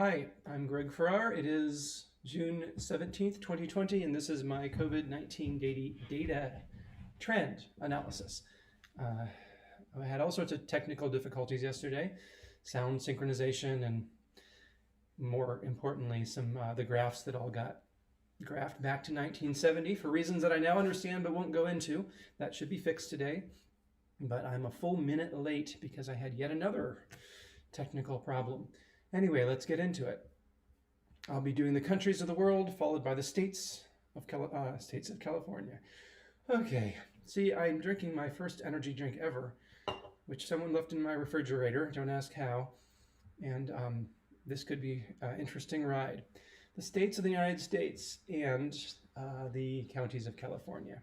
Hi, I'm Greg Farrar. It is June 17th, 2020, and this is my COVID-19 data trend analysis. I had all sorts of technical difficulties yesterday, sound synchronization, and more importantly, some the graphs that all got graphed back to 1970 for reasons that I now understand but won't go into. That should be fixed today, but I'm a full minute late because I had yet another technical problem. Anyway, let's get into it. I'll be doing the countries of the world, followed by the states of California. Okay, see, I'm drinking my first energy drink ever, which someone left in my refrigerator, don't ask how, and this could be an interesting ride. The states of the United States and the counties of California.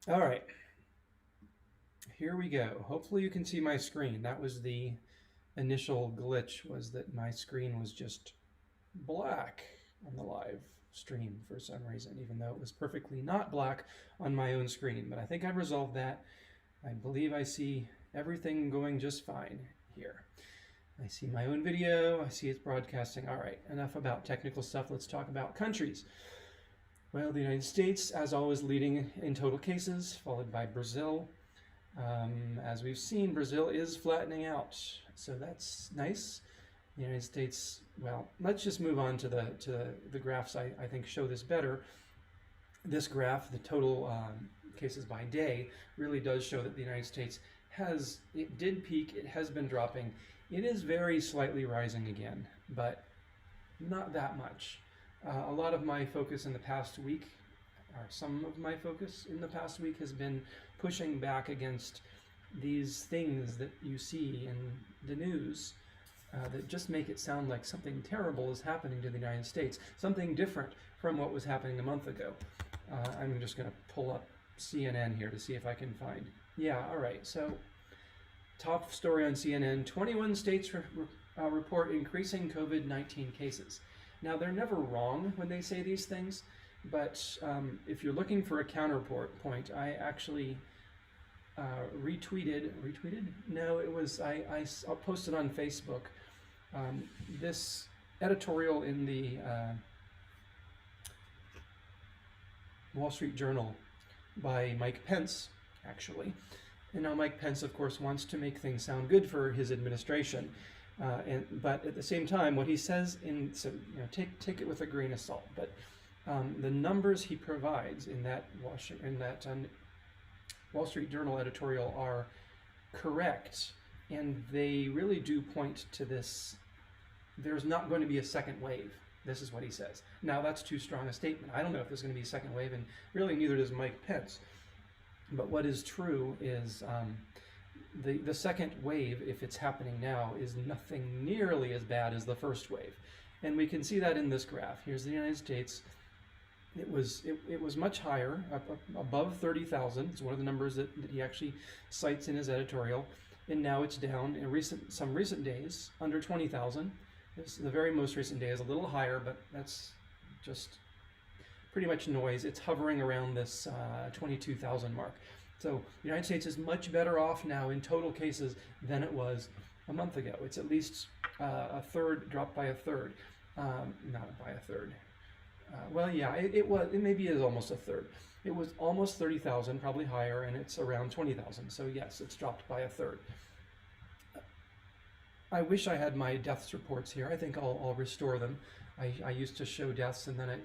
All right, here we go. Hopefully you can see my screen. That was the initial glitch, was that my screen was just black on the live stream for some reason, even though it was perfectly not black on my own screen. But I think I've resolved that. I believe I see everything going just fine here. I see my own video, I see it's broadcasting. All right, enough about technical stuff. Let's talk about countries. Well, the United States, as always, leading in total cases, followed by Brazil. As we've seen, Brazil is flattening out, so that's nice. The United States, well, let's just move on to the graphs I think show this better. This graph, the total cases by day, really does show that the United States it did peak, it has been dropping. It is very slightly rising again, but not that much. A lot of my focus in the past week, or some of my focus in the past week, has been pushing back against these things that you see in the news that just make it sound like something terrible is happening to the United States, something different from what was happening a month ago. I'm just going to pull up CNN here to see if I can find. Yeah, all right. So, top story on CNN: 21 states report increasing COVID-19 cases. Now, they're never wrong when they say these things, but if you're looking for a counterpoint, I actually retweeted? No, it was, I posted on Facebook this editorial in the Wall Street Journal by Mike Pence, actually. And now Mike Pence, of course, wants to make things sound good for his administration. But at the same time, what he says take it with a grain of salt. But the numbers he provides in that Wall Street Journal editorial are correct, and they really do point to this. There's not going to be a second wave. This is what he says. Now, that's too strong a statement. I don't know if there's going to be a second wave, and really neither does Mike Pence. But what is true is the second wave, if it's happening now, is nothing nearly as bad as the first wave. And we can see that in this graph. Here's the United States. It was much higher, above 30,000. It's one of the numbers that he actually cites in his editorial. And now it's down in some recent days, under 20,000. The very most recent day is a little higher, but that's just pretty much noise. It's hovering around this 22,000 mark. So the United States is much better off now in total cases than it was a month ago. It's at least a third, dropped by a third. Not by a third. Well, yeah, it maybe is almost a third. It was almost 30,000, probably higher, and it's around 20,000. So yes, it's dropped by a third. I wish I had my deaths reports here. I think I'll restore them. I used to show deaths, and then I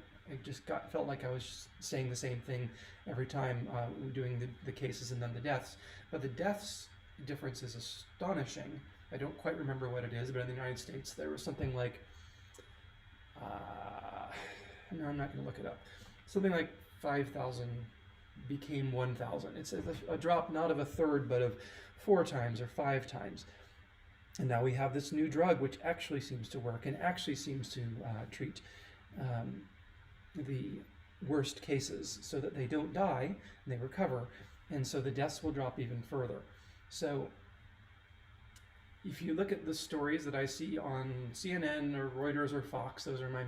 just felt like I was saying the same thing every time doing the cases and then the deaths. But the deaths difference is astonishing. I don't quite remember what it is, but in the United States there was something like, no, I'm not going to look it up. Something like 5,000 became 1,000. It's a drop not of a third, but of 4 times or 5 times. And now we have this new drug, which actually seems to work and actually seems to treat the worst cases so that they don't die and they recover. And so the deaths will drop even further. So if you look at the stories that I see on CNN or Reuters or Fox, those are my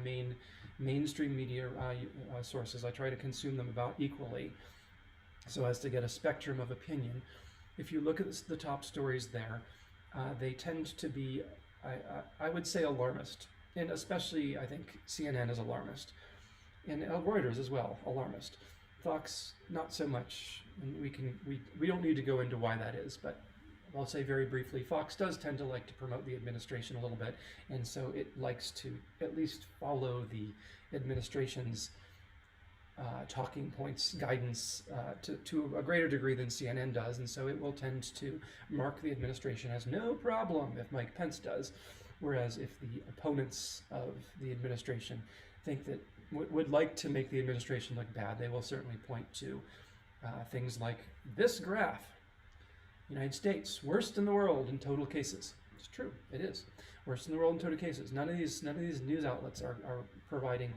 mainstream media sources. I try to consume them about equally so as to get a spectrum of opinion. If you look at the top stories there, they tend to be I would say alarmist, and especially I think CNN is alarmist, and Reuters as well, alarmist. Fox, not so much, and we don't need to go into why that is, but I'll say very briefly, Fox does tend to like to promote the administration a little bit, and so it likes to at least follow the administration's talking points, guidance to a greater degree than CNN does, and so it will tend to mark the administration as no problem if Mike Pence does, whereas if the opponents of the administration think that would like to make the administration look bad, they will certainly point to things like this graph. United States, worst in the world in total cases. It's true, it is. Worst in the world in total cases. None of these news outlets are providing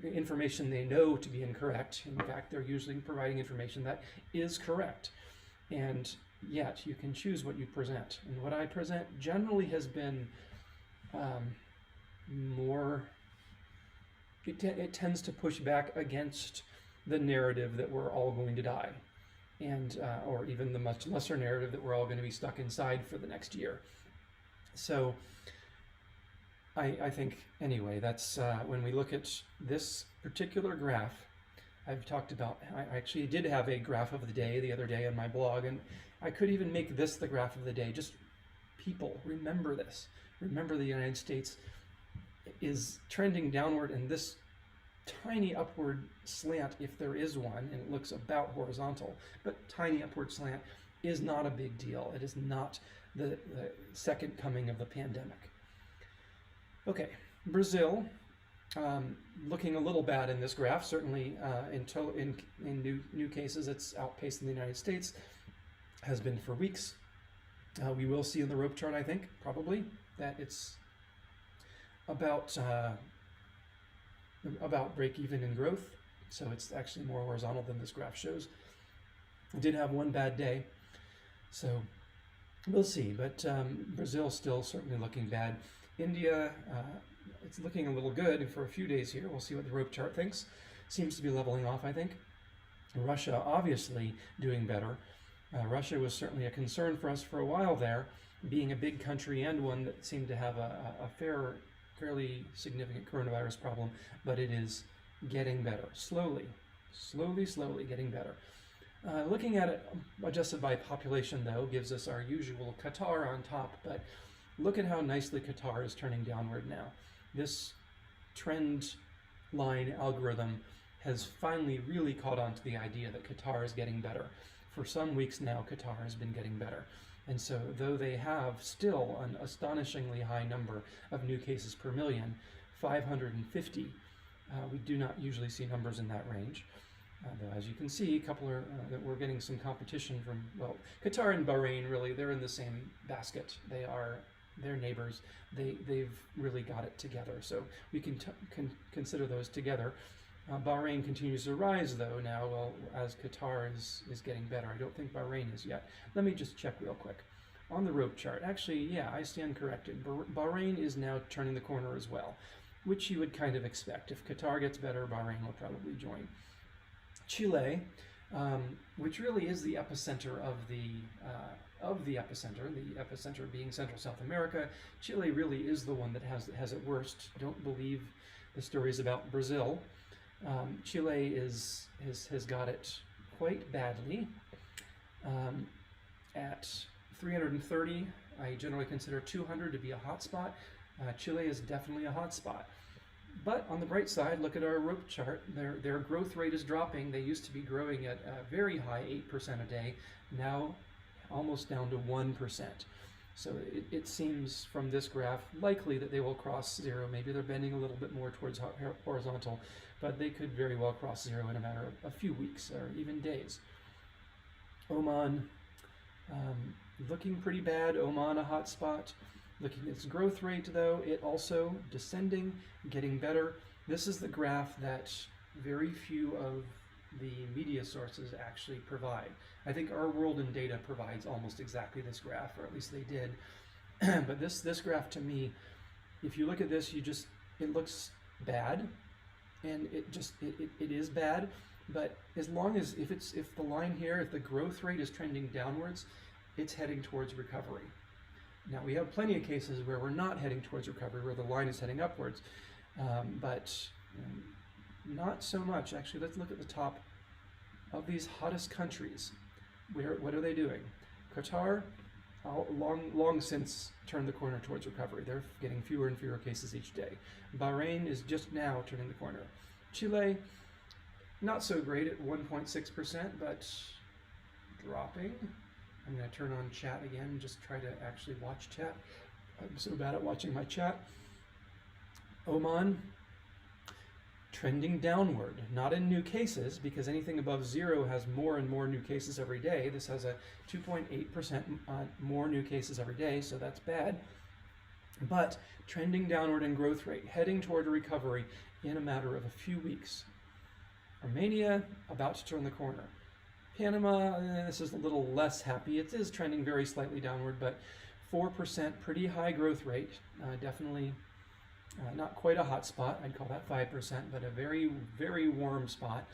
information they know to be incorrect. In fact, they're usually providing information that is correct. And yet, you can choose what you present. And what I present generally has been more, it tends to push back against the narrative that we're all going to die. And or even the much lesser narrative that we're all going to be stuck inside for the next year. So I think, anyway, that's when we look at this particular graph, I've talked about, I actually did have a graph of the day the other day on my blog, and I could even make this the graph of the day. Just people, remember this. Remember the United States is trending downward, and this tiny upward slant, if there is one, and it looks about horizontal, but tiny upward slant is not a big deal. It is not the second coming of the pandemic. Okay, Brazil, looking a little bad in this graph. Certainly in new cases, it's outpacing the United States, has been for weeks. We will see in the rope chart, I think, probably, that it's about break even in growth, so it's actually more horizontal than this graph shows. It did have one bad day, so we'll see, but Brazil still certainly looking bad. India, it's looking a little good for a few days here. We'll see what the rope chart thinks. Seems to be leveling off, I think. Russia obviously doing better. Russia was certainly a concern for us for a while there, being a big country and one that seemed to have a fairly significant coronavirus problem, but it is getting better. Slowly getting better. Looking at it adjusted by population, though, gives us our usual Qatar on top, but look at how nicely Qatar is turning downward now. This trend line algorithm has finally really caught on to the idea that Qatar is getting better. For some weeks now, Qatar has been getting better. And so, though they have still an astonishingly high number of new cases per million, 550, we do not usually see numbers in that range. Though, as you can see, a couple are that we're getting some competition from, well, Qatar and Bahrain, really, they're in the same basket. They're neighbors. They've really got it together. So we can consider those together. Bahrain continues to rise, though, now, well, as Qatar is getting better. I don't think Bahrain is yet. Let me just check real quick. On the rope chart, actually, yeah, I stand corrected. Bahrain is now turning the corner as well, which you would kind of expect. If Qatar gets better, Bahrain will probably join. Chile, which really is the epicenter of the epicenter being Central South America. Chile really is the one that has it worst. Don't believe the stories about Brazil. Chile has got it quite badly. At 330, I generally consider 200 to be a hot spot. Chile is definitely a hot spot. But on the bright side, look at our rope chart. Their growth rate is dropping. They used to be growing at a very high 8% a day, now almost down to 1%. So it seems from this graph likely that they will cross zero. Maybe they're bending a little bit more towards horizontal, but they could very well cross zero in a matter of a few weeks or even days. Oman, looking pretty bad. Oman, a hot spot. Looking at its growth rate, though, it also descending, getting better. This is the graph that very few of the media sources actually provide. I think Our World in Data provides almost exactly this graph, or at least they did. But this graph, to me, if you look at this, it looks bad, and it is bad. But as long as if the line here, if the growth rate is trending downwards, it's heading towards recovery. Now, we have plenty of cases where we're not heading towards recovery, where the line is heading upwards, but not so much. Actually, let's look at the top of these hottest countries. What are they doing? Qatar, long since turned the corner towards recovery. They're getting fewer and fewer cases each day. Bahrain is just now turning the corner. Chile, not so great at 1.6%, but dropping. I'm going to turn on chat again and just try to actually watch chat. I'm so bad at watching my chat. Oman, trending downward, not in new cases, because anything above 0 has more and more new cases every day. This has a 2.8% more new cases every day, so that's bad. But trending downward in growth rate, heading toward a recovery in a matter of a few weeks. Romania, about to turn the corner. Panama, this is a little less happy. It is trending very slightly downward, but 4%, pretty high growth rate. Definitely not quite a hot spot. I'd call that 5%, but a very, very warm spot,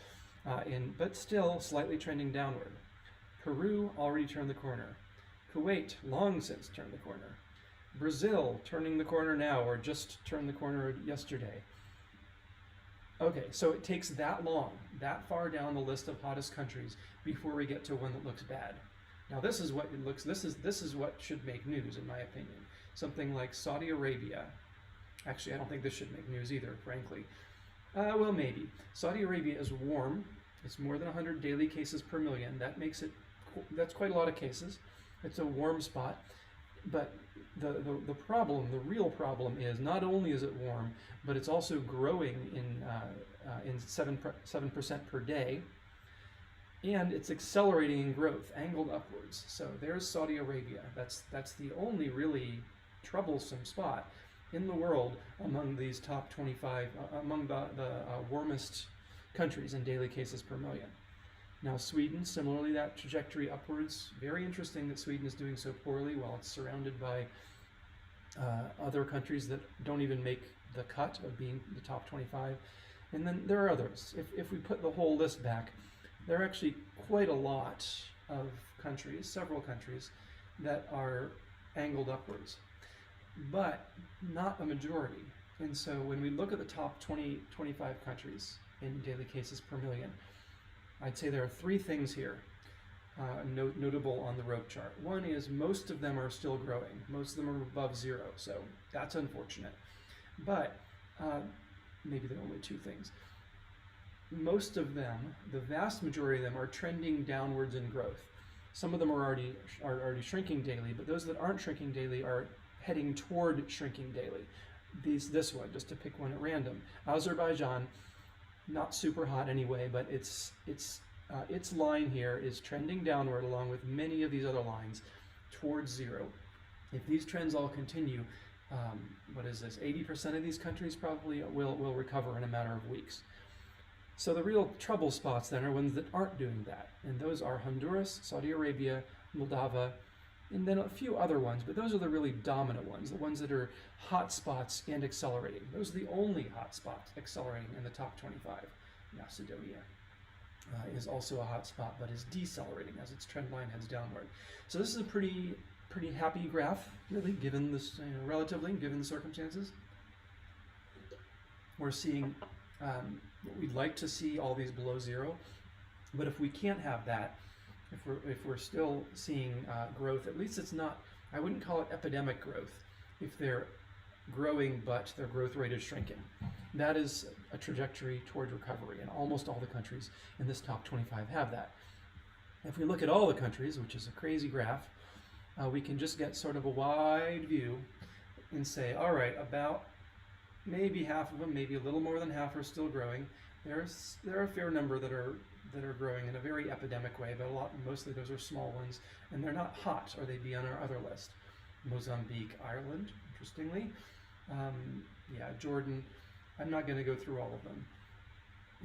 but still slightly trending downward. Peru already turned the corner. Kuwait, long since turned the corner. Brazil, turning the corner now, or just turned the corner yesterday. Okay, so it takes that long, that far down the list of hottest countries before we get to one that looks bad. Now this is what it looks. This is what should make news, in my opinion. Something like Saudi Arabia. Actually, I don't think this should make news either, frankly. Well, maybe. Saudi Arabia is warm. It's more than 100 daily cases per million. That makes it. That's quite a lot of cases. It's a warm spot. But the problem, the real problem, is not only is it warm, but it's also growing in 7% per day, and it's accelerating in growth, angled upwards. So there's Saudi Arabia. That's the only really troublesome spot in the world among these top 25, among the warmest countries in daily cases per million. Now Sweden, similarly, that trajectory upwards. Very interesting that Sweden is doing so poorly while it's surrounded by other countries that don't even make the cut of being the top 25. And then there are others. If we put the whole list back, there are actually quite a lot of countries, several countries, that are angled upwards, but not a majority. And so when we look at the top 25 countries in daily cases per million, I'd say there are three things here notable on the rope chart. One is most of them are still growing. Most of them are above 0, so that's unfortunate. But maybe there are only two things. Most of them, the vast majority of them, are trending downwards in growth. Some of them are already shrinking daily, but those that aren't shrinking daily are heading toward shrinking daily. This one, just to pick one at random. Azerbaijan, not super hot anyway, but its line here is trending downward along with many of these other lines towards 0. If these trends all continue, what is this? 80% of these countries probably will recover in a matter of weeks. So the real trouble spots then are ones that aren't doing that, and those are Honduras, Saudi Arabia, Moldova, and then a few other ones, but those are the really dominant ones, the ones that are hot spots and accelerating. Those are the only hot spots accelerating in the top 25. Macedonia is also a hot spot, but is decelerating as its trend line heads downward. So this is a pretty happy graph, really, given this, relatively, given the circumstances. We're seeing what we'd like to see, all these below 0, but if we can't have that, if we're still seeing growth, at least it's not, I wouldn't call it epidemic growth, if they're growing but their growth rate is shrinking. That is a trajectory toward recovery, and almost all the countries in this top 25 have that. If we look at all the countries, which is a crazy graph, we can just get sort of a wide view and say, all right, about maybe half of them, maybe a little more than half, are still growing. There are a fair number that are growing in a very epidemic way, but mostly those are small ones, and they're not hot, or they'd be on our other list. Mozambique, Ireland, interestingly. Jordan. I'm not going to go through all of them,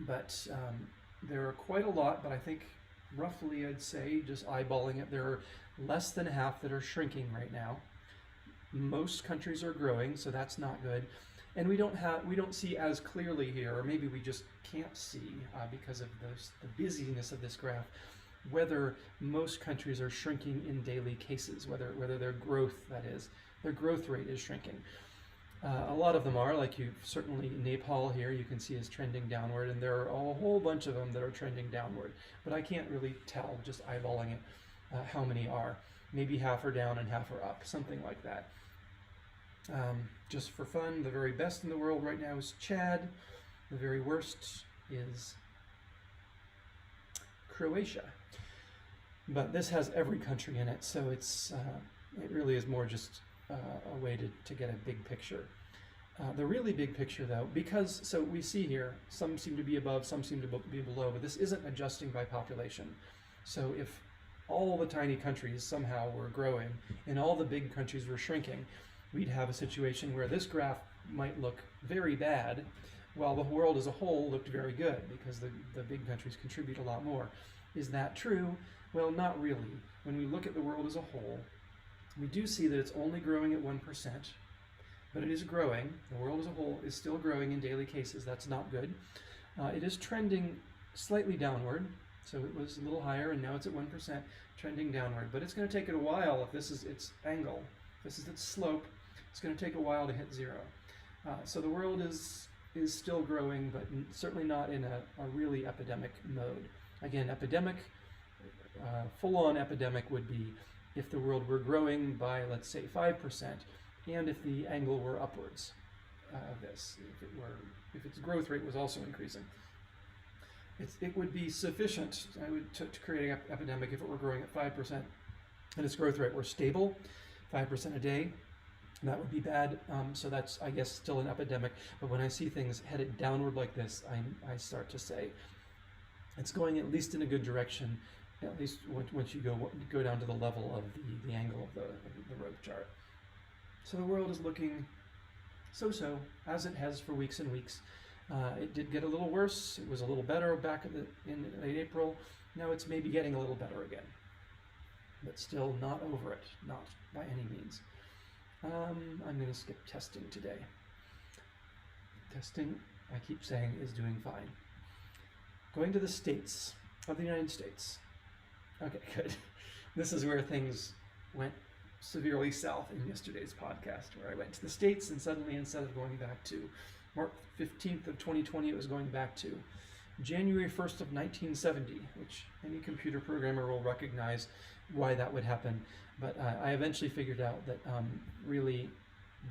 but there are quite a lot, but I think roughly, I'd say, just eyeballing it, there are less than half that are shrinking right now. Most countries are growing, so that's not good. And we don't see as clearly here, or maybe we just can't see because of the busyness of this graph, whether most countries are shrinking in daily cases, whether their growth, that is, their growth rate is shrinking. A lot of them are, like you certainly Nepal here, you can see is trending downward, and there are a whole bunch of them that are trending downward. But I can't really tell, just eyeballing it, how many are. Maybe half are down and half are up, something like that. Just for fun, the very best in the world right now is Chad. The very worst is Croatia. But this has every country in it, so it really is more just a way to get a big picture. The really big picture, though, so we see here, some seem to be above, some seem to be below, but this isn't adjusting by population. So if all the tiny countries somehow were growing and all the big countries were shrinking, we'd have a situation where this graph might look very bad, while the world as a whole looked very good, because the big countries contribute a lot more. Is that true? Well, not really. When we look at the world as a whole, we do see that it's only growing at 1%, but it is growing. The world as a whole is still growing in daily cases. That's not good. It is trending slightly downward, so it was a little higher, and now it's at 1%, trending downward. But it's going to take it a while. If this is its angle, this is its slope, it's going to take a while to hit zero. So the world is still growing, but certainly not in a really epidemic mode. Again, epidemic, full-on epidemic would be if the world were growing by, let's say, 5%, and if the angle were upwards of this, if its growth rate was also increasing. It would be sufficient, to create an epidemic if it were growing at 5% and its growth rate were stable, 5% a day. That would be bad. So that's, I guess, still an epidemic. But when I see things headed downward like this, I start to say it's going at least in a good direction, at least once you go down to the level of the angle of the rope chart. So the world is looking so-so, as it has for weeks and weeks. It did get a little worse. It was a little better back in late April. Now it's maybe getting a little better again, but still not over it, not by any means. I'm going to skip testing today. Testing, I keep saying, is doing fine. Going to the states of the United States. Okay, good. This is where things went severely south in yesterday's podcast, where I went to the states and suddenly, instead of going back to March 15th of 2020, it was going back to January 1st of 1970, which any computer programmer will recognize why that would happen. But I eventually figured out that really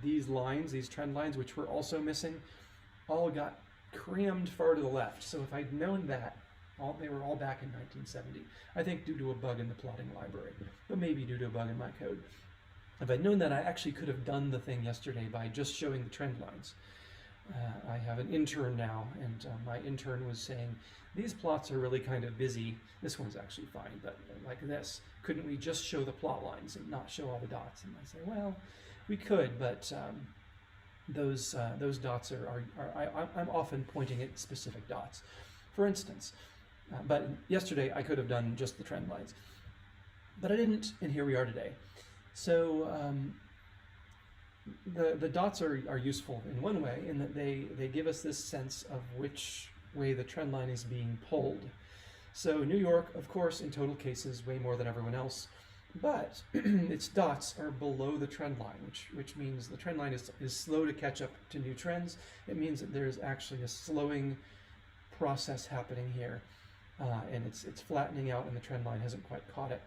these lines, these trend lines, which were also missing, all got crammed far to the left. So if I'd known that, they were all back in 1970. I think due to a bug in the plotting library, but maybe due to a bug in my code. If I'd known that, I actually could have done the thing yesterday by just showing the trend lines. I have an intern now, and my intern was saying, these plots are really kind of busy. This one's actually fine, but like this, couldn't we just show the plot lines and not show all the dots? And I say, well, we could, but those dots I'm often pointing at specific dots. For instance, but yesterday I could have done just the trend lines, but I didn't, and here we are today. So the dots are useful in one way, in that they give us this sense of which way the trend line is being pulled. So New York, of course, in total cases, way more than everyone else, but its dots are below the trend line, which means the trend line is slow to catch up to new trends. It means that there's actually a slowing process happening here, and it's flattening out, and the trend line hasn't quite caught it.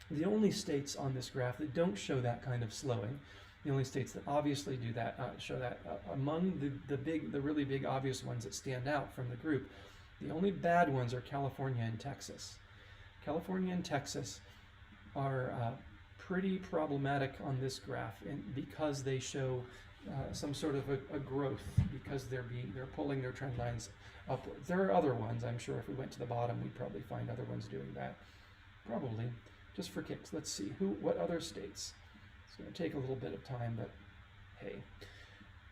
The only states on this graph that don't show that kind of slowing, the only states that obviously do that, show that, among the really big obvious ones that stand out from the group, the only bad ones are California and Texas. California and Texas are pretty problematic on this graph, because they show some sort of a growth, because they're pulling their trend lines upwards. There are other ones. I'm sure if we went to the bottom, we'd probably find other ones doing that. Probably. Just for kicks, let's see what other states. It's going to take a little bit of time, but hey.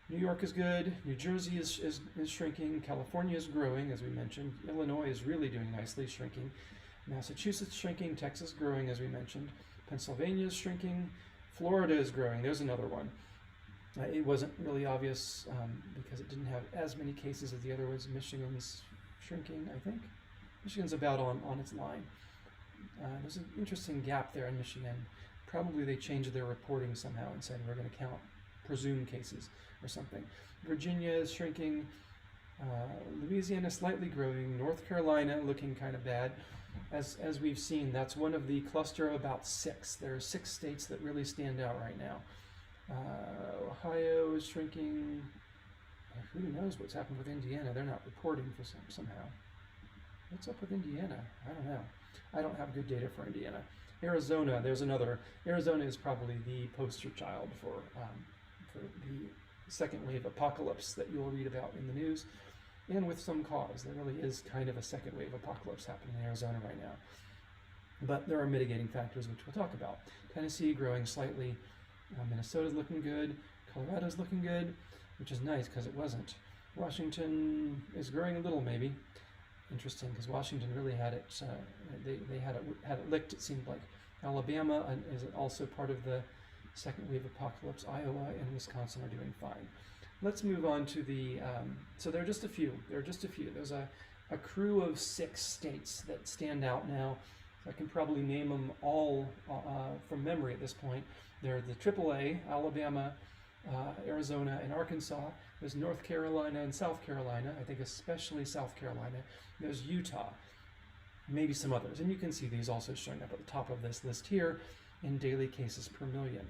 New York is good. New Jersey is shrinking. California is growing, as we mentioned. Illinois is really doing nicely, shrinking. Massachusetts shrinking. Texas growing, as we mentioned. Pennsylvania is shrinking. Florida is growing. There's another one. It wasn't really obvious because it didn't have as many cases as the other ones. Michigan's shrinking, I think. Michigan's about on its line. There's an interesting gap there in Michigan. Probably they changed their reporting somehow and said we're going to count presumed cases or something. Virginia is shrinking. Louisiana slightly growing. North Carolina looking kind of bad. As we've seen, that's one of the cluster of about 6. There are 6 states that really stand out right now. Ohio is shrinking. Who knows what's happened with Indiana? They're not reporting for somehow. What's up with Indiana? I don't know. I don't have good data for Indiana. Arizona, there's another. Arizona is probably the poster child for the second wave apocalypse that you'll read about in the news, and with some cause. There really is kind of a second wave apocalypse happening in Arizona right now. But there are mitigating factors which we'll talk about. Tennessee growing slightly. Minnesota's looking good. Colorado's looking good, which is nice because it wasn't. Washington is growing a little, maybe. Interesting, because Washington really had it. They had it licked. It seemed like. Alabama is also part of the second wave apocalypse. Iowa and Wisconsin are doing fine. Let's move on to the. So there are just a few. There's a crew of 6 states that stand out now. I can probably name them all from memory at this point. They're the AAA, Alabama, Arizona, and Arkansas. There's North Carolina and South Carolina. I think especially South Carolina. There's Utah, maybe some others. And you can see these also showing up at the top of this list here in daily cases per million.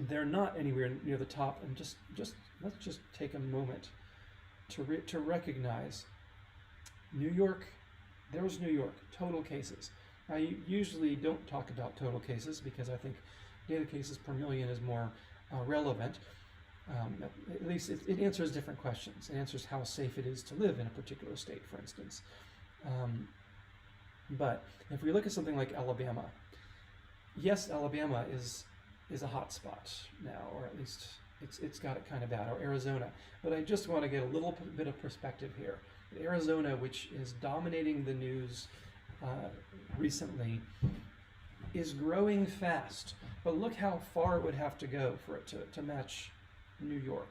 They're not anywhere near the top. And let's just take a moment to recognize New York. There's New York, total cases. I usually don't talk about total cases because I think daily cases per million is more relevant. At least it answers different questions. It answers how safe it is to live in a particular state, for instance. But if we look at something like Alabama, yes, Alabama is a hot spot now, or at least it's got it kind of bad, or Arizona. But I just want to get a little bit of perspective here. Arizona, which is dominating the news recently, is growing fast. But look how far it would have to go for it to match New York.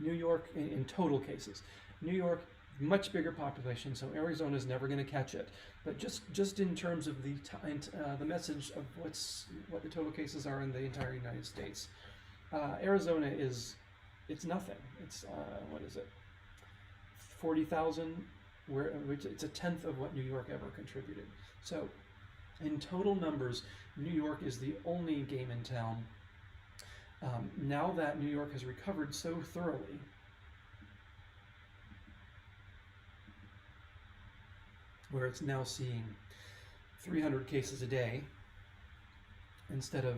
New York in total cases. New York, much bigger population, so Arizona is never going to catch it. But just in terms of the message of what the total cases are in the entire United States, Arizona it's nothing. It's what is it? 40,000, which it's a tenth of what New York ever contributed. So in total numbers, New York is the only game in town. Now that New York has recovered so thoroughly, where it's now seeing 300 cases a day instead of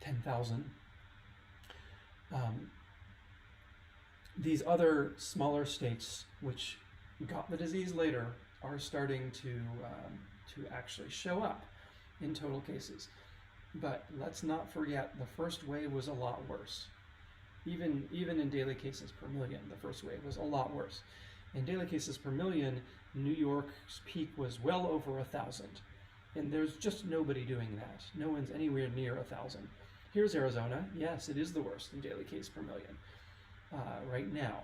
10,000, these other smaller states, which got the disease later, are starting to actually show up in total cases. But let's not forget, the first wave was a lot worse. Even in daily cases per million, the first wave was a lot worse. In daily cases per million, New York's peak was well over 1,000. And there's just nobody doing that. No one's anywhere near 1,000. Here's Arizona. Yes, it is the worst in daily case per million right now.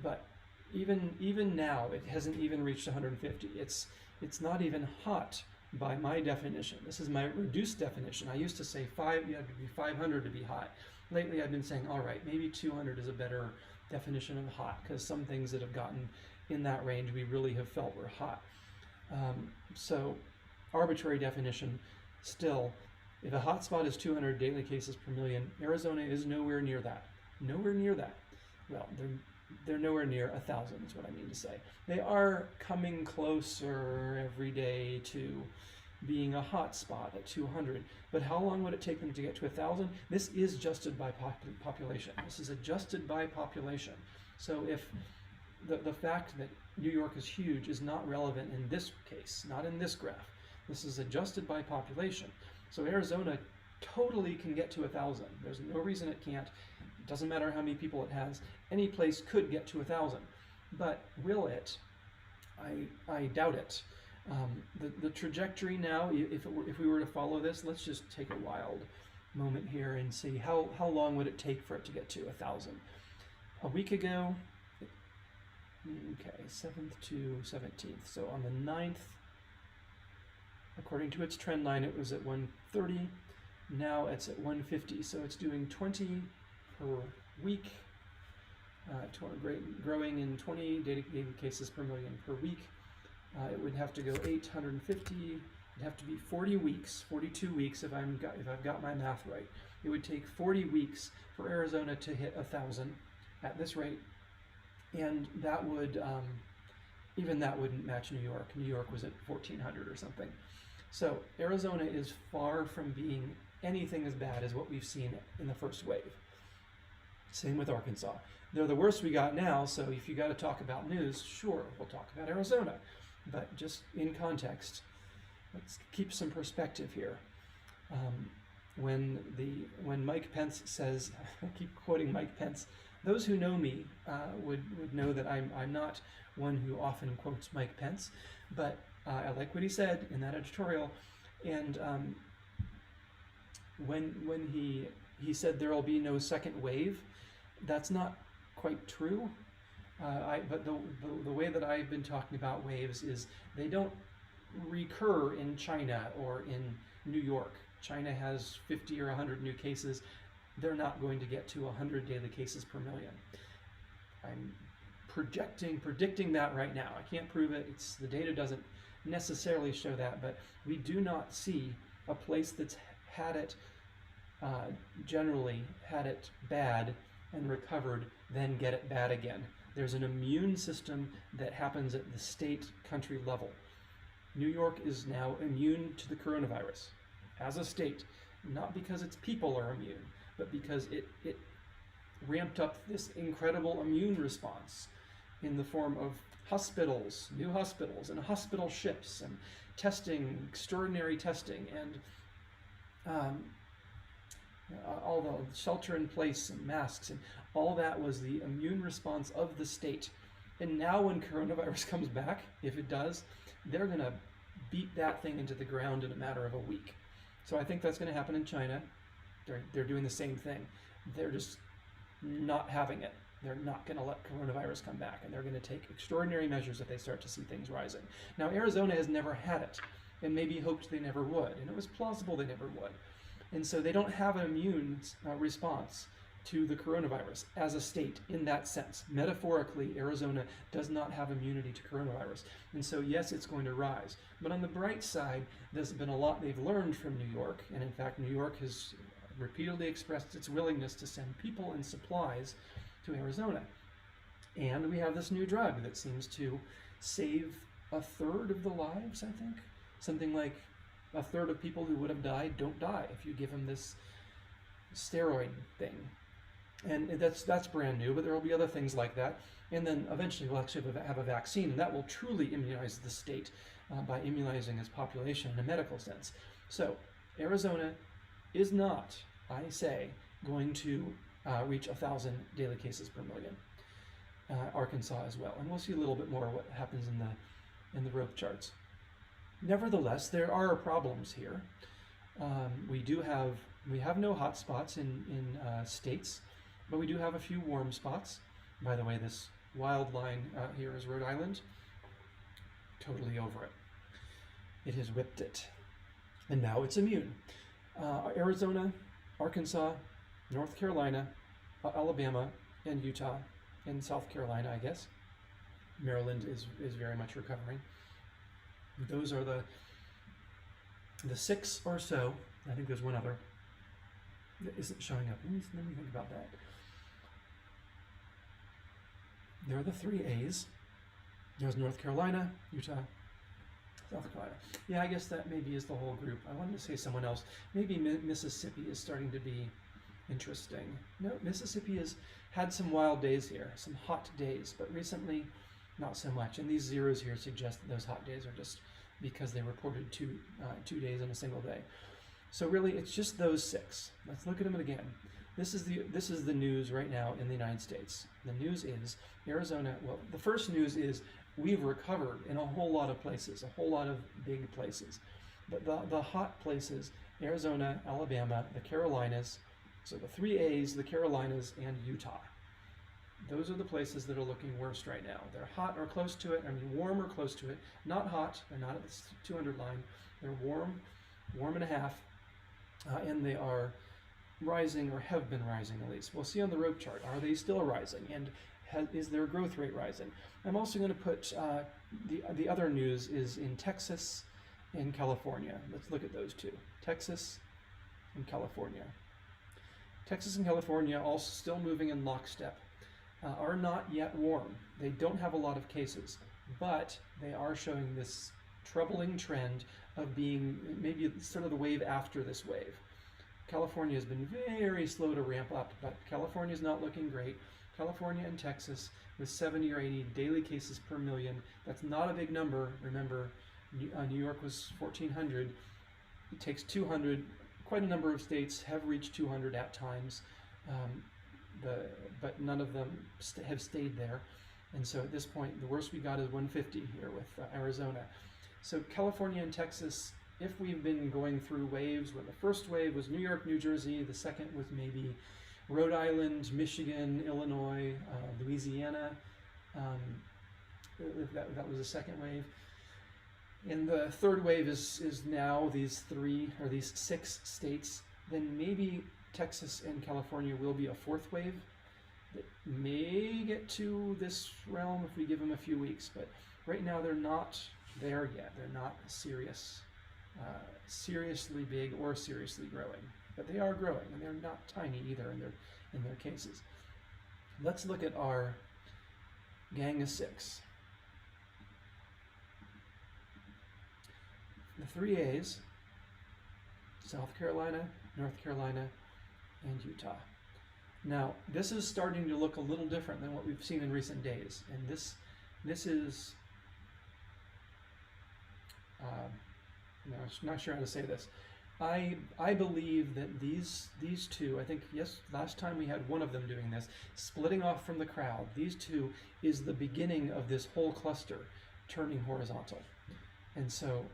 But even now, it hasn't even reached 150. It's not even hot by my definition. This is my reduced definition. I used to say you had to be 500 to be hot. Lately, I've been saying, all right, maybe 200 is a better definition of hot, because some things that have gotten in that range we really have felt were hot. So arbitrary definition, still, if a hot spot is 200 daily cases per million, Arizona is nowhere near that. Nowhere near that. Well, they're nowhere near 1,000 is what I mean to say. They are coming closer every day to being a hot spot at 200. But how long would it take them to get to 1,000? This is adjusted by population. This is adjusted by population. So if the fact that New York is huge is not relevant in this case, not in this graph. This is adjusted by population. So Arizona totally can get to 1,000. There's no reason it can't. It doesn't matter how many people it has. Any place could get to 1,000. But will it? I doubt it. The trajectory now, if we were to follow this, let's just take a wild moment here and see how long would it take for it to get to 1,000. A week ago, okay, 7th to 17th. So on the 9th, According to its trend line, it was at 130. Now it's at 150. So it's doing 20 per week, growing in 20 daily cases per million per week. It would have to go 850. It'd have to be 40 weeks, 42 weeks if I've got my math right. It would take 40 weeks for Arizona to hit 1,000 at this rate, and that would even that wouldn't match New York. New York was at 1,400 or something. So Arizona is far from being anything as bad as what we've seen in the first wave. Same with Arkansas. They're the worst we got now, so if you got to talk about news, sure, we'll talk about Arizona. But just in context, let's keep some perspective here. When Mike Pence says, I keep quoting Mike Pence, those who know me would know that I'm not one who often quotes Mike Pence, but I like what he said in that editorial. And when he said there will be no second wave, that's not quite true. But the way that I've been talking about waves is they don't recur in China or in New York. China has 50 or 100 new cases. They're not going to get to 100 daily cases per million. I'm predicting that right now. I can't prove it. The data doesn't necessarily show that, but we do not see a place that's had it, generally had it bad and recovered, then get it bad again. There's an immune system that happens at the state country level. New York is now immune to the coronavirus as a state, not because its people are immune, but because it ramped up this incredible immune response in the form of hospitals, new hospitals, and hospital ships, and testing, extraordinary testing, and all the shelter in place and masks, and all that was the immune response of the state. And now when coronavirus comes back, if it does, they're going to beat that thing into the ground in a matter of a week. So I think that's going to happen in China. They're doing the same thing. They're just not having it. They're not going to let coronavirus come back, and they're going to take extraordinary measures if they start to see things rising. Now, Arizona has never had it, and maybe hoped they never would, and it was plausible they never would. And so they don't have an immune response to the coronavirus as a state in that sense. Metaphorically, Arizona does not have immunity to coronavirus. And so, yes, it's going to rise. But on the bright side, there's been a lot they've learned from New York. And in fact, New York has repeatedly expressed its willingness to send people and supplies to Arizona. And we have this new drug that seems to save a third of the lives, I think. Something like a third of people who would have died don't die if you give them this steroid thing. And that's brand new, but there will be other things like that. And then eventually we'll actually have a vaccine, and that will truly immunize the state by immunizing its population in a medical sense. So Arizona is not, I say, going to reach 1,000 daily cases per million. Arkansas as well, and we'll see a little bit more what happens in the rope charts. Nevertheless, there are problems here. We have no hot spots in states, but we do have a few warm spots. By the way, this wild line here is Rhode Island. Totally over it. It has whipped it, and now it's immune. Arizona, Arkansas, North Carolina, Alabama, and Utah, and South Carolina, I guess. Maryland is very much recovering. Those are the 6 or so. I think there's one other that isn't showing up. Let me think about that. There are the 3 A's. There's North Carolina, Utah, South Carolina. Yeah, I guess that maybe is the whole group. I wanted to say someone else. Maybe Mississippi is starting to be interesting. No, Mississippi has had some wild days here, some hot days, but recently not so much. And these zeros here suggest that those hot days are just because they reported 2 days in a single day. So really, it's just those 6. Let's look at them again. This is the news right now in the United States. The news is Arizona. Well, the first news is we've recovered in a whole lot of places, a whole lot of big places. But the hot places: Arizona, Alabama, the Carolinas. So the 3 A's, the Carolinas, and Utah. those are the places that are looking worst right now. They're hot or close to it, I mean warm or close to it, not hot, they're not at the 200 line, they're warm, warm and a half, and they are rising or have been rising at least. We'll see on the rope chart, are they still rising, and is their growth rate rising? I'm also going to put, the other news is in Texas and California. Let's look at those two, Texas and California. Texas and California, also still moving in lockstep, are not yet warm. They don't have a lot of cases, but they are showing this troubling trend of being maybe sort of the wave after this wave. California has been very slow to ramp up, but California is not looking great. California and Texas with 70 or 80 daily cases per million. That's not a big number. Remember, New York was 1,400. It takes 200. Quite a number of states have reached 200 at times, but none of them have stayed there. And so at this point, the worst we got is 150 here with Arizona. So California and Texas, if we've been going through waves, where the first wave was New York, New Jersey, the second was maybe Rhode Island, Michigan, Illinois, Louisiana, that was the second wave. And the third wave is now these 6 states. Then maybe Texas and California will be a fourth wave that may get to this realm if we give them a few weeks. But right now they're not there yet. They're not seriously big or seriously growing. But they are growing, and they're not tiny either in their cases. Let's look at our gang of 6. The 3 A's, South Carolina, North Carolina, and Utah. Now, this is starting to look a little different than what we've seen in recent days. And this is, I'm not sure how to say this. I believe that these two, I think, yes, last time we had one of them doing this, splitting off from the crowd. These two is the beginning of this whole cluster turning horizontal. And so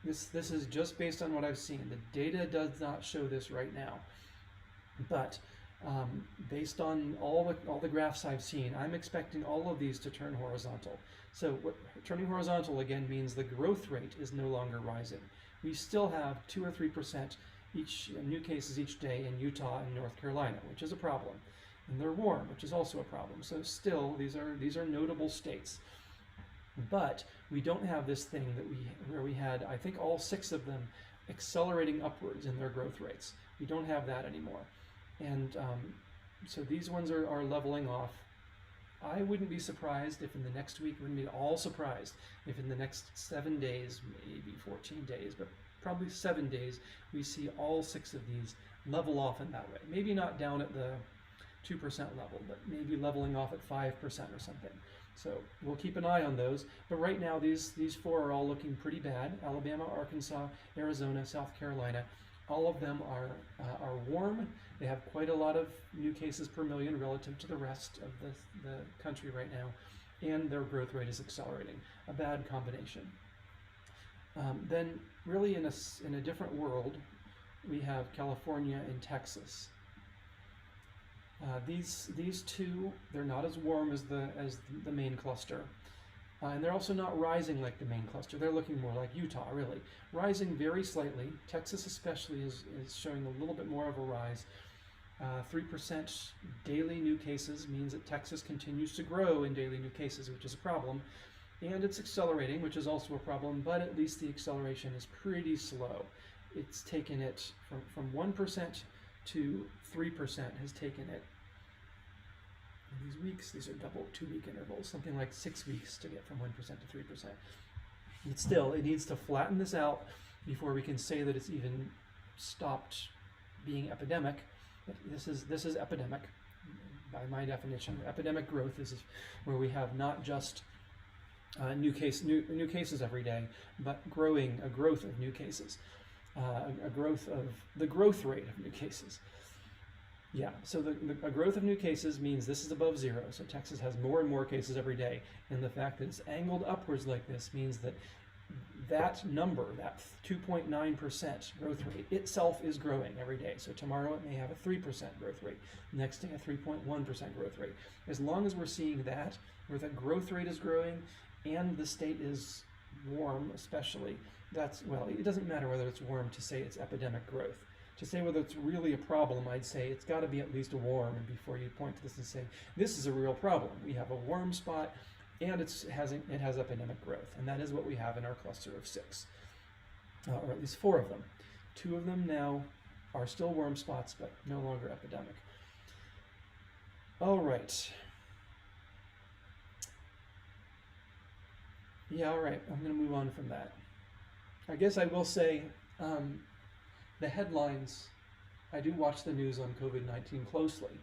this is just based on what I've seen. The data does not show this right now, but based on all the graphs I've seen, I'm expecting all of these to turn horizontal. So turning horizontal again means the growth rate is no longer rising. We still have 2 or 3% new cases each day in Utah and North Carolina, which is a problem, and they're warm, which is also a problem. So still, these are notable states. But we don't have this thing where we had, I think, all 6 of them accelerating upwards in their growth rates. We don't have that anymore. And so these ones are leveling off. I wouldn't be surprised if in the next week, wouldn't be all surprised if in the next 7 days, maybe 14 days, but probably 7 days, we see all 6 of these level off in that way. Maybe not down at the 2% level, but maybe leveling off at 5% or something. So we'll keep an eye on those. But right now, these 4 are all looking pretty bad. Alabama, Arkansas, Arizona, South Carolina. All of them are warm. They have quite a lot of new cases per million relative to the rest of the country right now, and their growth rate is accelerating. A bad combination. Then really in a different world, we have California and Texas. These two, they're not as warm as the main cluster. And they're also not rising like the main cluster. They're looking more like Utah, really. Rising very slightly. Texas especially is showing a little bit more of a rise. 3% daily new cases means that Texas continues to grow in daily new cases, which is a problem. And it's accelerating, which is also a problem, but at least the acceleration is pretty slow. It's taken it from 1% to 3% has taken it. These weeks, these are double 2-week intervals, something like 6 weeks to get from 1% to 3%. But still, it needs to flatten this out before we can say that it's even stopped being epidemic. This is epidemic by my definition. Epidemic growth is where we have not just new cases every day, but a growth of new cases, a growth of the growth rate of new cases. Yeah, so a growth of new cases means this is above 0, so Texas has more and more cases every day, and the fact that it's angled upwards like this means that that number, that 2.9% growth rate itself is growing every day. So tomorrow it may have a 3% growth rate, next day a 3.1% growth rate. As long as we're seeing that, where the growth rate is growing and the state is warm especially, well, it doesn't matter whether it's warm to say it's epidemic growth. To say whether it's really a problem, I'd say it's got to be at least warm before you point to this and say, this is a real problem. We have a warm spot, and it has epidemic growth, and that is what we have in our cluster of 6, or at least 4 of them. 2 of them now are still warm spots, but no longer epidemic. All right. Yeah, all right, I'm going to move on from that. I guess I will say the headlines, I do watch the news on COVID-19 closely,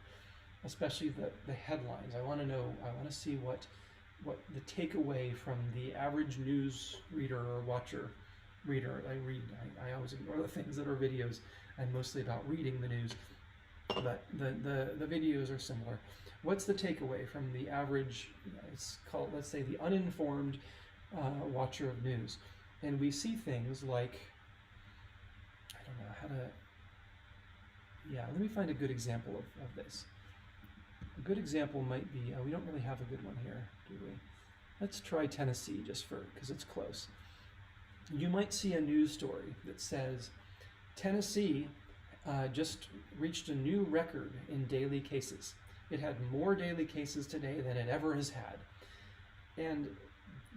especially the headlines. I want to see what the takeaway from the average news reader or reader. I always ignore the things that are videos. I'm mostly about reading the news, but the videos are similar. What's the takeaway from the average, it's called, let's say, the uninformed watcher of news? And we see things like, I don't know how to, yeah, let me find a good example of this. A good example might be, we don't really have a good one here, do we? Let's try Tennessee just because it's close. You might see a news story that says, Tennessee just reached a new record in daily cases. It had more daily cases today than it ever has had. And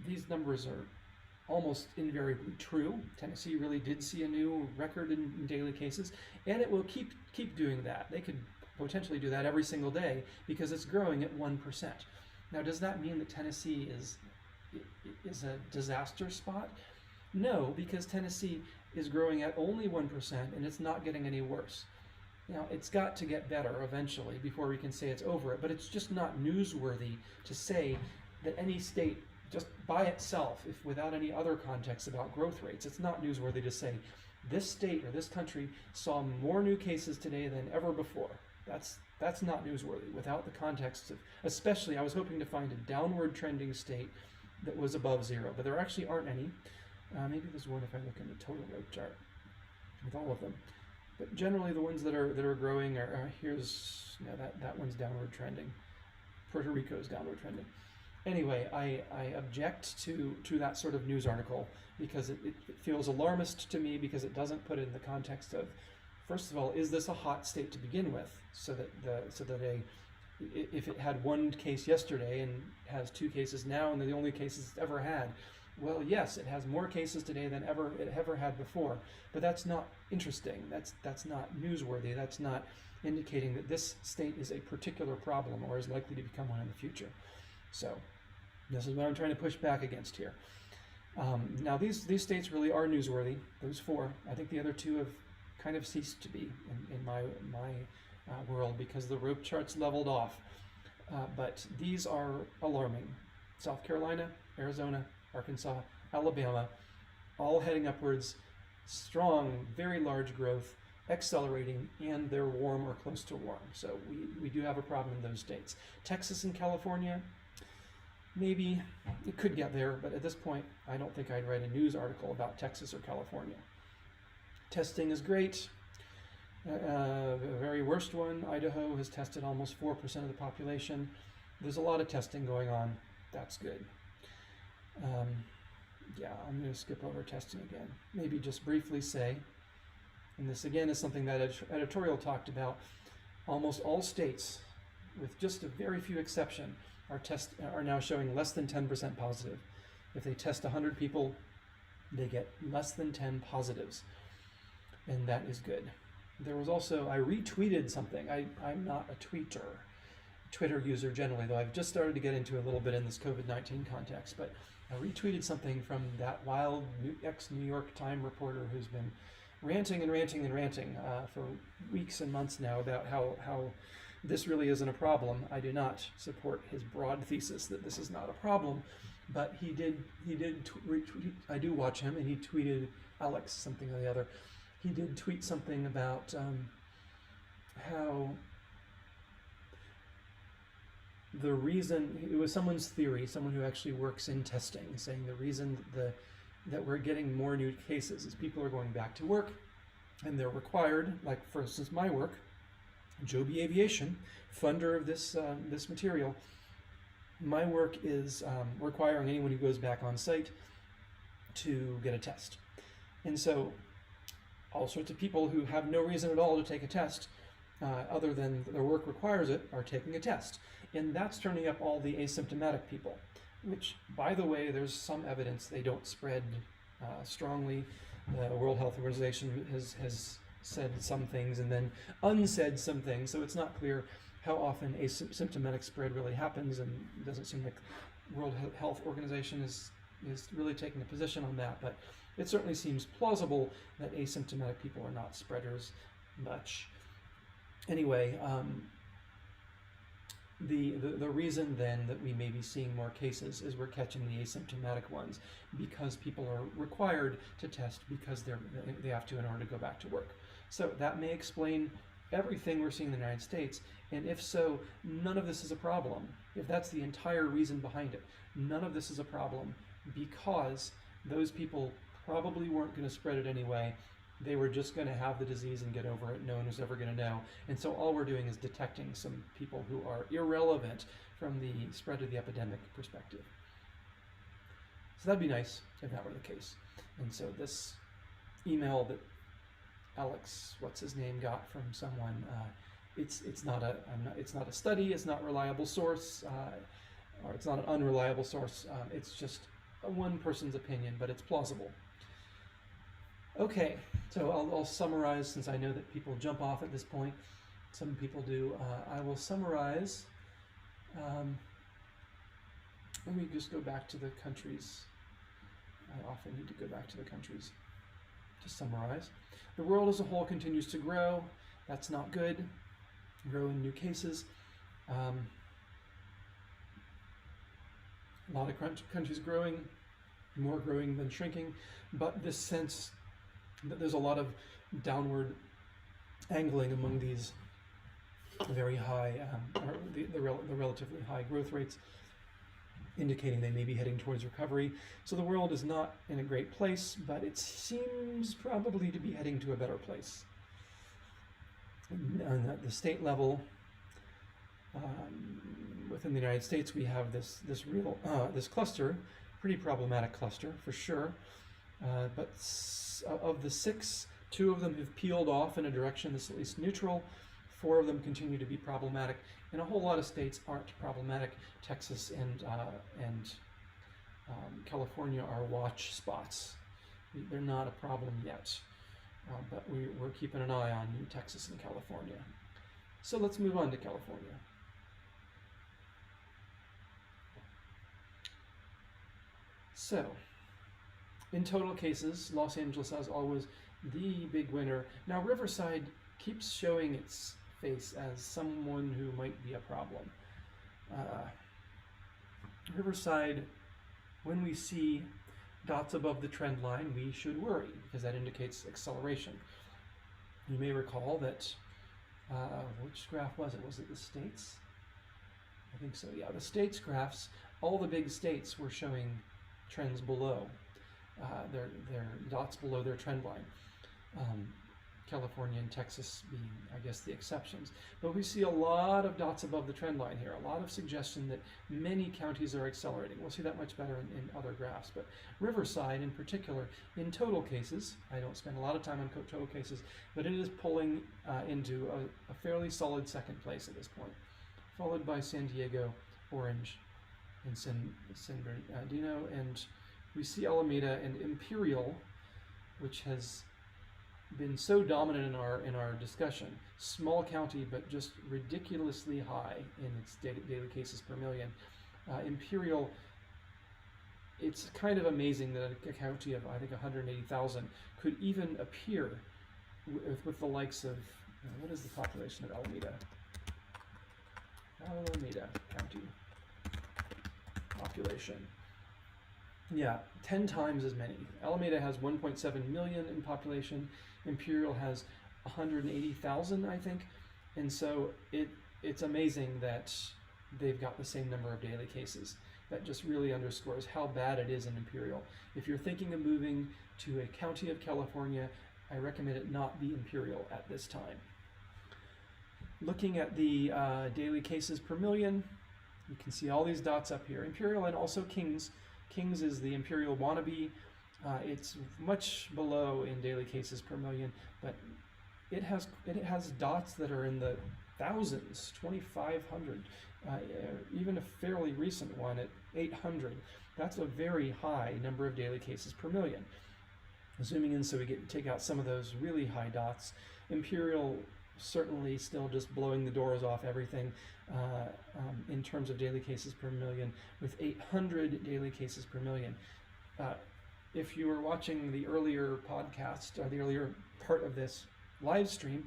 these numbers are almost invariably true. Tennessee really did see a new record in daily cases, and it will keep doing that. They could potentially do that every single day because it's growing at 1%. Now, does that mean that Tennessee is a disaster spot? No, because Tennessee is growing at only 1% and it's not getting any worse. Now, it's got to get better eventually before we can say it's over it, but it's just not newsworthy to say that any state, just by itself, if without any other context about growth rates, it's not newsworthy to say this state or this country saw more new cases today than ever before. That's not newsworthy without the context of, especially I was hoping to find a downward trending state that was above 0, but there actually aren't any. Maybe there's one if I look in the total rope chart with all of them. But generally the ones that are growing are here's, no, that one's downward trending. Puerto Rico is downward trending. Anyway, I object to that sort of news article because it feels alarmist to me because it doesn't put it in the context of, first of all, is this a hot state to begin with? So that if it had 1 case yesterday and has 2 cases now and they're the only cases it's ever had, well, yes, it has more cases today than it ever had before, but that's not interesting. That's not newsworthy. That's not indicating that this state is a particular problem or is likely to become one in the future. So this is what I'm trying to push back against here. Now these states really are newsworthy, those 4. I think the other 2 have kind of ceased to be in my world because the rope charts leveled off. But these are alarming. South Carolina, Arizona, Arkansas, Alabama, all heading upwards, strong, very large growth, accelerating, and they're warm or close to warm. So we do have a problem in those states. Texas and California, maybe it could get there, but at this point, I don't think I'd write a news article about Texas or California. Testing is great. The very worst one, Idaho, has tested almost 4% of the population. There's a lot of testing going on. That's good. Yeah, I'm going to skip over testing again. Maybe just briefly say, and this again is something that editorial talked about, almost all states, with just a very few exceptions, are now showing less than 10% positive. If they test 100 people, they get less than 10 positives, and that is good. There was also, I retweeted something. I'm not a Twitter user generally, though I've just started to get into a little bit in this COVID-19 context, but I retweeted something from that wild ex-New York Times reporter who's been ranting and ranting and ranting for weeks and months now about how this really isn't a problem. I do not support his broad thesis that this is not a problem, but he did retweet. I do watch him, and he tweeted Alex something or the other. He did tweet something about how the reason, it was someone's theory, someone who actually works in testing, saying the reason that that we're getting more new cases as people are going back to work, and they're required, like for instance my work, Joby Aviation, funder of this material, my work is requiring anyone who goes back on site to get a test. And so all sorts of people who have no reason at all to take a test, other than their work requires it, are taking a test. And that's turning up all the asymptomatic people, which, by the way, there's some evidence they don't spread strongly. The World Health Organization has said some things and then unsaid some things, so it's not clear how often asymptomatic spread really happens, and it doesn't seem like the World Health Organization is really taking a position on that, but it certainly seems plausible that asymptomatic people are not spreaders much. Anyway, the reason then that we may be seeing more cases is we're catching the asymptomatic ones because people are required to test because they have to in order to go back to work. So that may explain everything we're seeing in the United States, and if so, none of this is a problem. If that's the entire reason behind it, none of this is a problem because those people probably weren't going to spread it anyway. They were just going to have the disease and get over it. No one was ever going to know. And so all we're doing is detecting some people who are irrelevant from the spread of the epidemic perspective. So that'd be nice if that were the case. And so this email that Alex, what's his name, got from someone, it's not a study, it's not a reliable source, or it's not an unreliable source. It's just one person's opinion, but it's plausible. Okay, so I'll summarize, since I know that people jump off at this point. Some people do. I will summarize. Let me just go back to the countries. I often need to go back to the countries to summarize. The world as a whole continues to grow. That's not good. Growing new cases. A lot of countries growing, more growing than shrinking, but this sense that there's a lot of downward angling among these very high, or the relatively high growth rates, indicating they may be heading towards recovery. So the world is not in a great place, but it seems probably to be heading to a better place. And at the state level, within the United States, we have this cluster, pretty problematic cluster for sure. But of the 6, 2 of them have peeled off in a direction that's at least neutral. 4 of them continue to be problematic, and a whole lot of states aren't problematic. Texas and California are watch spots. They're not a problem yet, but we're keeping an eye on Texas and California. So let's move on to California. So, in total cases, Los Angeles, as always, the big winner. Now, Riverside keeps showing its face as someone who might be a problem. Riverside, when we see dots above the trend line, we should worry, because that indicates acceleration. You may recall that, which graph was it? Was it the states? I think so, yeah. The states graphs, all the big states were showing trends below. Their dots below their trend line. California and Texas being, I guess, the exceptions. But we see a lot of dots above the trend line here, a lot of suggestion that many counties are accelerating. We'll see that much better in other graphs. But Riverside, in particular, in total cases, I don't spend a lot of time on total cases, but it is pulling into a fairly solid second place at this point, followed by San Diego, Orange, and San Bernardino, and we see Alameda and Imperial, which has been so dominant in our discussion. Small county, but just ridiculously high in its daily cases per million. Imperial, it's kind of amazing that a county of, I think, 180,000 could even appear with the likes of, what is the population of Alameda? Alameda County population. Yeah, 10 times as many. Alameda has 1.7 million in population. Imperial has 180,000, I think. And so it's amazing that they've got the same number of daily cases. that just really underscores how bad it is in Imperial. If you're thinking of moving to a county of California, I recommend it not be Imperial at this time. Looking at the daily cases per million, you can see all these dots up here. Imperial and also Kings. Kings is the Imperial wannabe. It's much below in daily cases per million, but it has dots that are in the thousands, 2,500, even a fairly recent one at 800. That's a very high number of daily cases per million. Zooming in so we take out some of those really high dots. Imperial certainly still just blowing the doors off everything in terms of daily cases per million, with 800 daily cases per million. If you were watching the earlier podcast, or the earlier part of this live stream,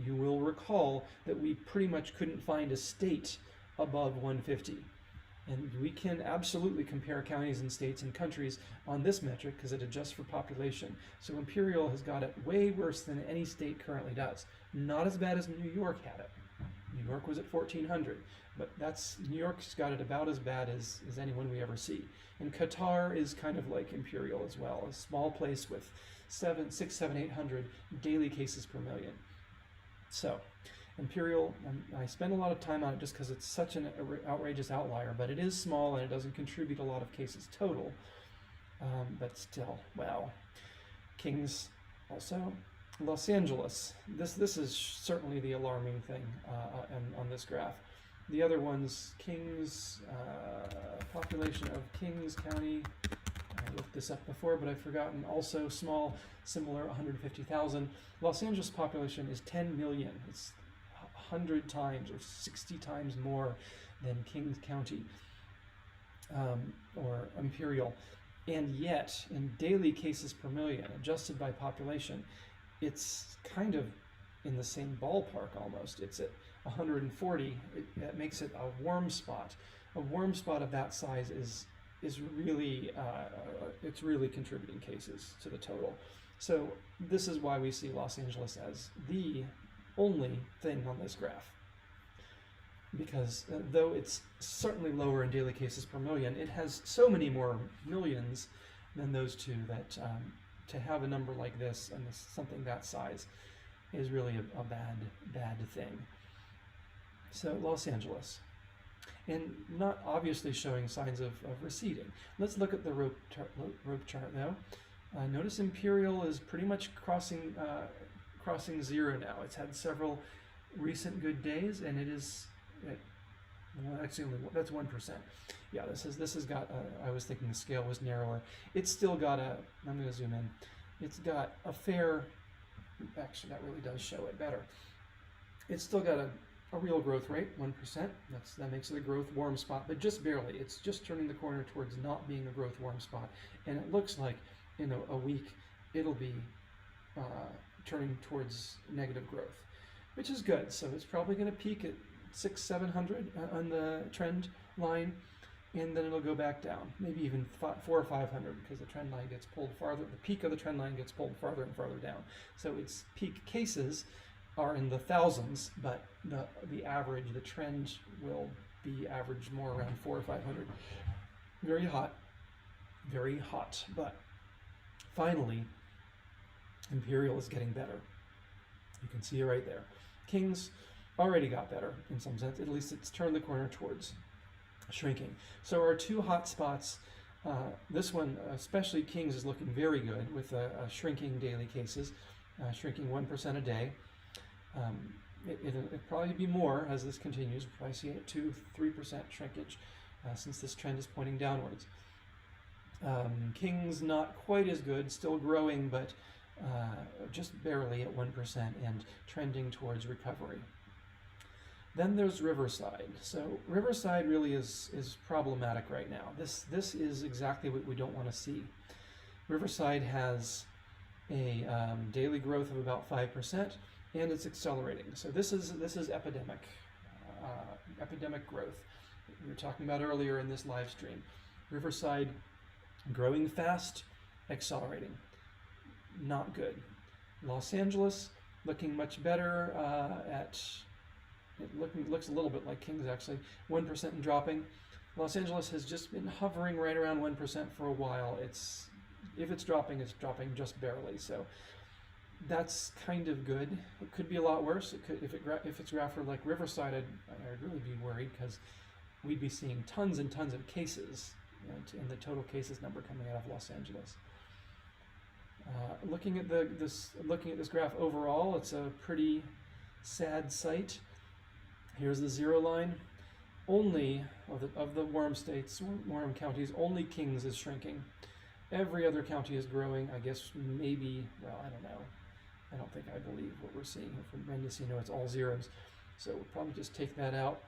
you will recall that we pretty much couldn't find a state above 150. And we can absolutely compare counties and states and countries on this metric because it adjusts for population. So Imperial has got it way worse than any state currently does. Not as bad as New York had it. New York was at 1,400, but New York's got it about as bad as anyone we ever see. And Qatar is kind of like Imperial as well, a small place with 800 daily cases per million. So Imperial, I spend a lot of time on it just because it's such an outrageous outlier, but it is small and it doesn't contribute a lot of cases total. But still, wow. Kings also. Los Angeles. This is certainly the alarming thing on this graph. The other ones, Kings, population of Kings County. I looked this up before, but I've forgotten. Also small, similar, 150,000. Los Angeles population is 10 million. It's 100 times or 60 times more than Kings County or Imperial. And yet, in daily cases per million, adjusted by population, it's kind of in the same ballpark almost. It's at 140. That makes it a warm spot. A warm spot of that size is really it's really contributing cases to the total. So this is why we see Los Angeles as the only thing on this graph, because though it's certainly lower in daily cases per million, it has so many more millions than those two that to have a number like this and something that size is really a bad thing. So Los Angeles, and not obviously showing signs of receding. Let's look at the rope chart though. Notice Imperial is pretty much crossing zero now. It's had several recent good days, and it is actually that's 1%. Yeah, this has got. I was thinking the scale was narrower. It's still got a. I'm going to zoom in. It's got a fair. Actually, that really does show it better. It's still got a real growth rate, 1%. That makes it a growth warm spot, but just barely. It's just turning the corner towards not being a growth warm spot, and it looks like in a week it'll be turning towards negative growth, which is good. So it's probably going to peak at 600-700 on the trend line, and then it'll go back down, maybe even 400 or 500, because the trend line gets pulled farther. The peak of the trend line gets pulled farther and farther down. So its peak cases are in the thousands, but the average, the trend will be averaged more around 400 or 500. Very hot, but finally, Imperial is getting better. You can see it right there. Kings already got better in some sense. At least it's turned the corner towards shrinking. So our two hot spots, this one, especially Kings, is looking very good with a shrinking daily cases, shrinking 1% a day. It'll probably be more as this continues. We'll probably see it 2-3% shrinkage since this trend is pointing downwards. Kings not quite as good, still growing, but just barely at 1% and trending towards recovery. Then there's Riverside. So Riverside really is problematic right now. This is exactly what we don't want to see. Riverside has a daily growth of about 5%, and it's accelerating. So this is epidemic growth we were talking about earlier in this live stream. Riverside growing fast, accelerating. Not good. Los Angeles looking much better looks a little bit like Kings actually, 1% and dropping. Los Angeles has just been hovering right around 1% for a while. If it's dropping just barely. So that's kind of good. It could be a lot worse. It could, if it's graph like Riverside, I'd really be worried, because we'd be seeing tons and tons of cases, and the total cases number coming out of Los Angeles. Looking at this graph overall, it's a pretty sad sight. Here's the zero line. Only of the warm states, warm counties, only Kings is shrinking. Every other county is growing. I guess maybe, well, I don't know. I don't think I believe what we're seeing here from Mendocino. It's all zeros. So we'll probably just take that out.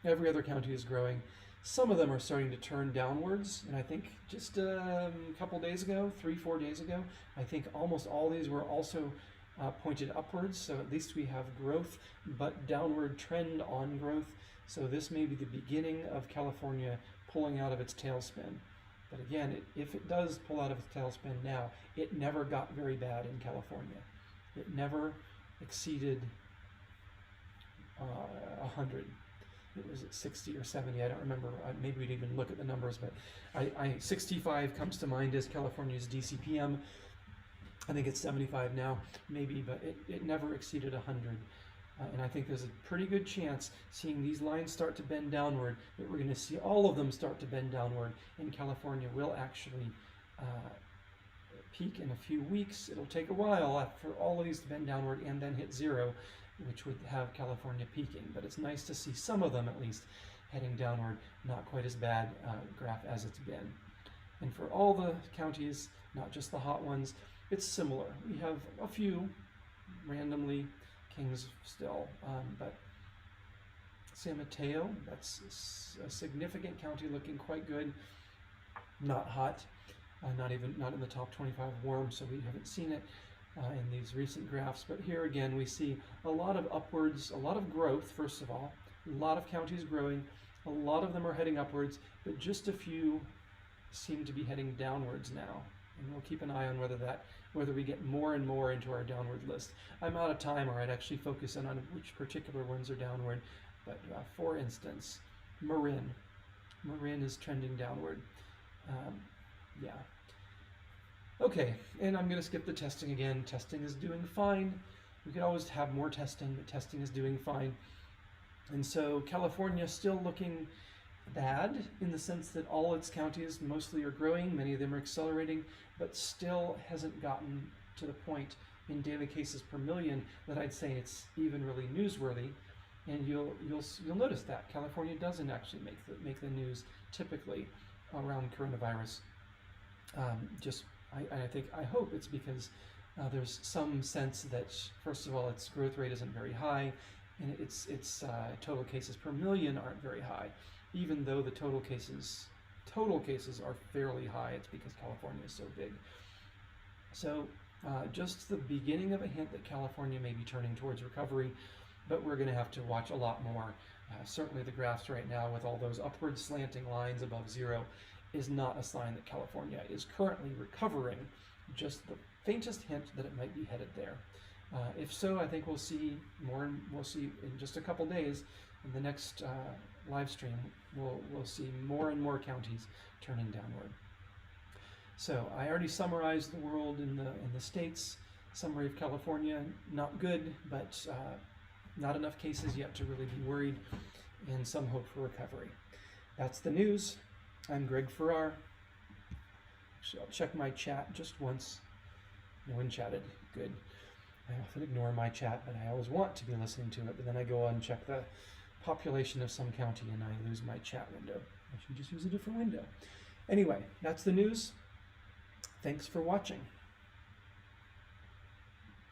Every other county is growing. Some of them are starting to turn downwards, and I think just a couple days ago, 3-4 days ago, I think almost all these were also pointed upwards, so at least we have growth, but downward trend on growth. So this may be the beginning of California pulling out of its tailspin. But again, if it does pull out of its tailspin now, it never got very bad in California. It never exceeded 100. It was at 60 or 70, I don't remember. Maybe we'd even look at the numbers, but 65 comes to mind as California's DCPM. I think it's 75 now, maybe, but it never exceeded 100. And I think there's a pretty good chance, seeing these lines start to bend downward, that we're going to see all of them start to bend downward, and California will actually peak in a few weeks. It'll take a while for all of these to bend downward and then hit zero, which would have California peaking. But it's nice to see some of them at least heading downward, not quite as bad graph as it's been. And for all the counties, not just the hot ones, it's similar. We have a few randomly Kings still, but San Mateo, that's a significant county, looking quite good. Not hot, not in the top 25 warm, so we haven't seen it in these recent graphs. But here again, we see a lot of upwards, a lot of growth. First of all, a lot of counties growing, a lot of them are heading upwards, but just a few seem to be heading downwards now. And we'll keep an eye on whether we get more and more into our downward list. I'm out of time, or I'd actually focus in on which particular ones are downward. But for instance, Marin is trending downward. Yeah. Okay, and I'm going to skip the testing again. Testing is doing fine. We could always have more testing, but testing is doing fine. And so California still looking bad in the sense that all its counties mostly are growing, many of them are accelerating, but still hasn't gotten to the point in daily cases per million that I'd say it's even really newsworthy. And you'll notice that California doesn't actually make the news typically around coronavirus. I hope it's because there's some sense that, first of all, its growth rate isn't very high, and its total cases per million aren't very high. Even though the total cases are fairly high, it's because California is so big. So just the beginning of a hint that California may be turning towards recovery, but we're going to have to watch a lot more. Certainly the graphs right now with all those upward slanting lines above zero is not a sign that California is currently recovering, just the faintest hint that it might be headed there. If so, I think we'll see more, and we'll see in just a couple days. In the next live stream, we'll see more and more counties turning downward. So I already summarized the world in the states. Summary of California, not good, but not enough cases yet to really be worried, and some hope for recovery. That's the news. I'm Greg Farrar. Actually, I'll check my chat just once. No one chatted. Good. I often ignore my chat, but I always want to be listening to it, but then I go on and check the population of some county and I lose my chat window. I should just use a different window. Anyway, that's the news. Thanks for watching.